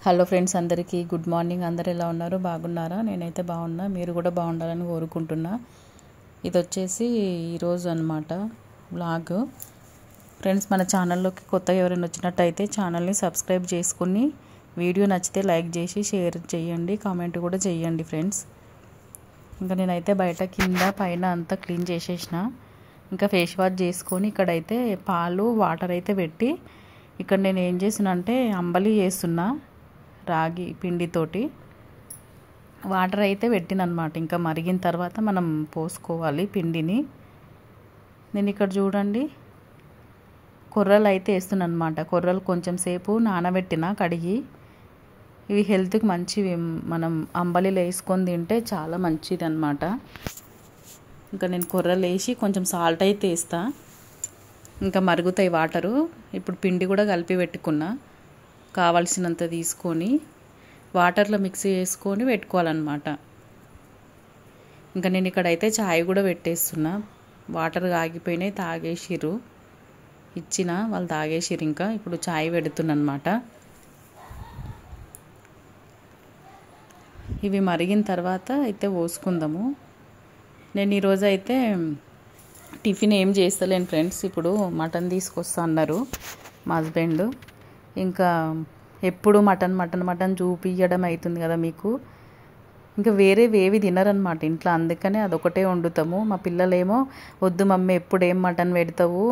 Hello friends, అందరికీ good morning. అందరు ఎలా ఉన్నారు? బాగున్నారా? నేనైతే బాగున్నా. మీరు కూడా బాగుండాలని కోరుకుంటున్నా. ఇది వచ్చేసి ఈరోజు అన్నమాట వ్లాగ్. ఫ్రెండ్స్, మన ఛానల్లోకి కొత్తగా ఎవరైనా వచ్చినట్టయితే ఛానల్ని సబ్స్క్రైబ్ చేసుకుని వీడియో నచ్చితే లైక్ చేసి షేర్ చేయండి, కామెంట్ కూడా చేయండి ఫ్రెండ్స్. ఇంకా నేనైతే బయట కింద పైన అంతా క్లీన్ చేసేసిన. ఇంకా ఫేస్ వాష్ చేసుకొని ఇక్కడైతే పాలు వాటర్ అయితే పెట్టి ఇక్కడ నేను ఏం చేస్తున్నా అంటే అంబలి చేస్తున్నా. రాగి పిండితోటి వాటర్ అయితే పెట్టినమాట. ఇంకా మరిగిన తర్వాత మనం పోసుకోవాలి పిండిని. నేను ఇక్కడ చూడండి కొర్రలు అయితే వేస్తున్నాను అనమాట. కొర్రలు కొంచెం సేపు నానబెట్టిన కడిగి. ఇవి హెల్త్కి మంచివి. మనం అంబలిలో వేసుకొని తింటే చాలా మంచిది అన్నమాట. ఇంకా నేను కొర్రలు వేసి కొంచెం సాల్ట్ అయితే వేస్తా. ఇంకా మరుగుతాయి వాటరు. ఇప్పుడు పిండి కూడా కలిపి పెట్టుకున్నా. కావాల్సినంత తీసుకొని వాటర్లో మిక్సీ చేసుకొని పెట్టుకోవాలన్నమాట. ఇంకా నేను ఇక్కడైతే చాయ్ కూడా పెట్టేస్తున్నా. వాటర్ ఆగిపోయినాయి, తాగేసిర్రు. ఇచ్చిన వాళ్ళు తాగేసిర్రు. ఇంకా ఇప్పుడు చాయ్ పెడుతున్నా అనమాట. ఇవి మరిగిన తర్వాత అయితే పోసుకుందాము. నేను ఈరోజు అయితే టిఫిన్ ఏం చేస్తలేను ఫ్రెండ్స్. ఇప్పుడు మటన్ తీసుకొస్తా అన్నారు మా హస్బెండ్. ఇంకా ఎప్పుడు మటన్ చూపించడం అవుతుంది కదా మీకు. ఇంకా వేరేవేవి తినరనమాట ఇంట్లో, అందుకనే అదొకటే వండుతాము. మా పిల్లలేమో వద్దు మమ్మీ ఎప్పుడు ఏం మటన్ పెడతావు,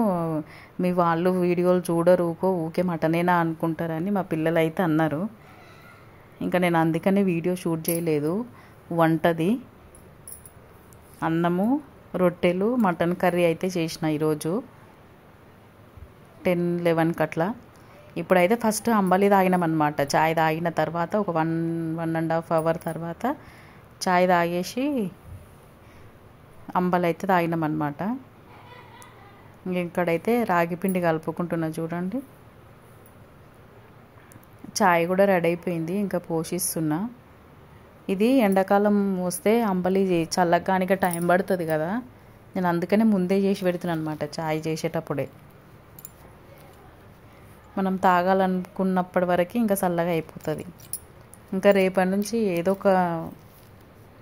మీ వాళ్ళు వీడియోలు చూడరు, ఊకే మటనేనా అనుకుంటారని మా పిల్లలు అయితే అన్నారు. ఇంకా నేను అందుకనే వీడియో షూట్ చేయలేదు. వంటది అన్నము, రొట్టెలు, మటన్ కర్రీ అయితే చేసిన ఈరోజు 10-11 అట్లా. ఇప్పుడైతే ఫస్ట్ అంబలి తాగినామన్నమాట. చాయ్ తాగిన తర్వాత ఒక 1-1.5 అవర్ తర్వాత చాయ్ తాగేసి అంబలి అయితే తాగినామన్నమాట. ఇక్కడైతే రాగి పిండి కలుపుకుంటున్నా చూడండి. చాయ్ కూడా రెడీ అయిపోయింది. ఇంకా పోషిస్తున్నా. ఇది ఎండాకాలం వస్తే అంబలి చల్లగానిక టైం పడుతుంది కదా. నేను అందుకనే ముందే చేసి పెడుతున్నాను అనమాట. చాయ్ చేసేటప్పుడే మనం తాగాలనుకున్నప్పటి వరకు ఇంకా చల్లగా అయిపోతుంది. ఇంకా రేపటి నుంచి ఏదో ఒక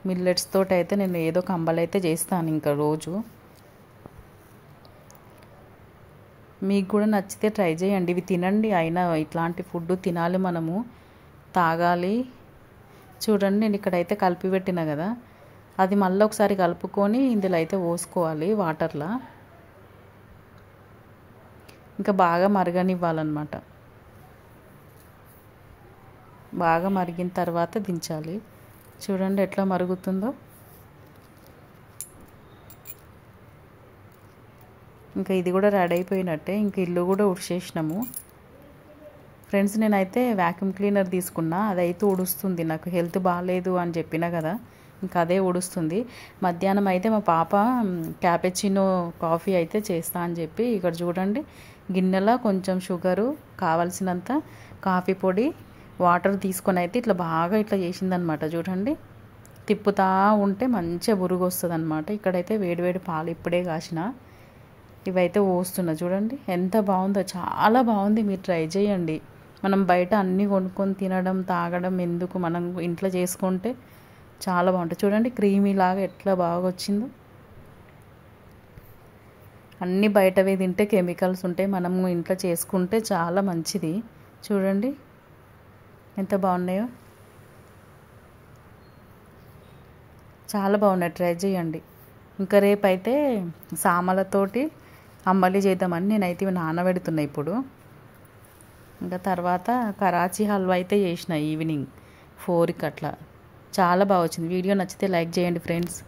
మిల్లెట్స్ తోటి అయితే నేను ఏదో ఒక అంబలి అయితే చేస్తాను ఇంకా రోజు. మీకు కూడా నచ్చితే ట్రై చేయండి. ఇవి తినండి. అయినా ఇట్లాంటి ఫుడ్ తినాలి, మనము తాగాలి. చూడండి నేను ఇక్కడైతే కలిపి పెట్టిన కదా, అది మళ్ళీ ఒకసారి కలుపుకొని ఇందులో అయితే పోసుకోవాలి వాటర్లో. ఇంకా బాగా మరగనివ్వాలన్నమాట. బాగా మరిగిన తర్వాత దించాలి. చూడండి ఎట్లా మరుగుతుందో. ఇంకా ఇది కూడా రెడీ అయిపోయినట్టే. ఇంకా ఇల్లు కూడా ఉడిచేసినాము ఫ్రెండ్స్. నేనైతే వ్యాక్యూమ్ క్లీనర్ తీసుకున్నా. అదైతే ఉడుస్తుంది. నాకు హెల్త్ బాగాలేదు అని చెప్పిన కదా, ఇంకా అదే ఉడుస్తుంది. మధ్యాహ్నం అయితే మా పాప క్యాపెచినో కాఫీ అయితే చేస్తా అని చెప్పి ఇక్కడ చూడండి గిన్నెలో కొంచెం షుగరు, కావాల్సినంత కాఫీ పొడి, వాటర్ తీసుకొని అయితే ఇట్లా బాగా ఇట్లా చేసిందనమాట. చూడండి తిప్పుతా ఉంటే మంచిగా బురుగు వస్తుంది అనమాట. ఇక్కడైతే వేడివేడి పాలు ఇప్పుడే కాసిన ఇవైతే పోస్తున్నా. చూడండి ఎంత బాగుందో, చాలా బాగుంది. మీరు ట్రై చేయండి. మనం బయట అన్నీ కొనుక్కొని తినడం తాగడం ఎందుకు, మనం ఇంట్లో చేసుకుంటే చాలా బాగుంటుంది. చూడండి క్రీమీ లాగా ఎట్లా బాగా వచ్చిందో. అన్నీ బయటవే తింటే కెమికల్స్ ఉంటాయి, మనము ఇంట్లో చేసుకుంటే చాలా మంచిది. చూడండి ఎంత బాగున్నాయో, చాలా బాగున్నాయి. ట్రై చేయండి. ఇంకా రేపైతే సామలతోటి అంబలి చేద్దామని నేనైతే ఇవి నానబెడుతున్నా ఇప్పుడు. ఇంకా తర్వాత కరాచీ హల్వా అయితే చేసిన ఈవినింగ్ 4కి అట్లా. చాలా బాగా వచ్చింది. వీడియో నచ్చితే లైక్ చేయండి ఫ్రెండ్స్.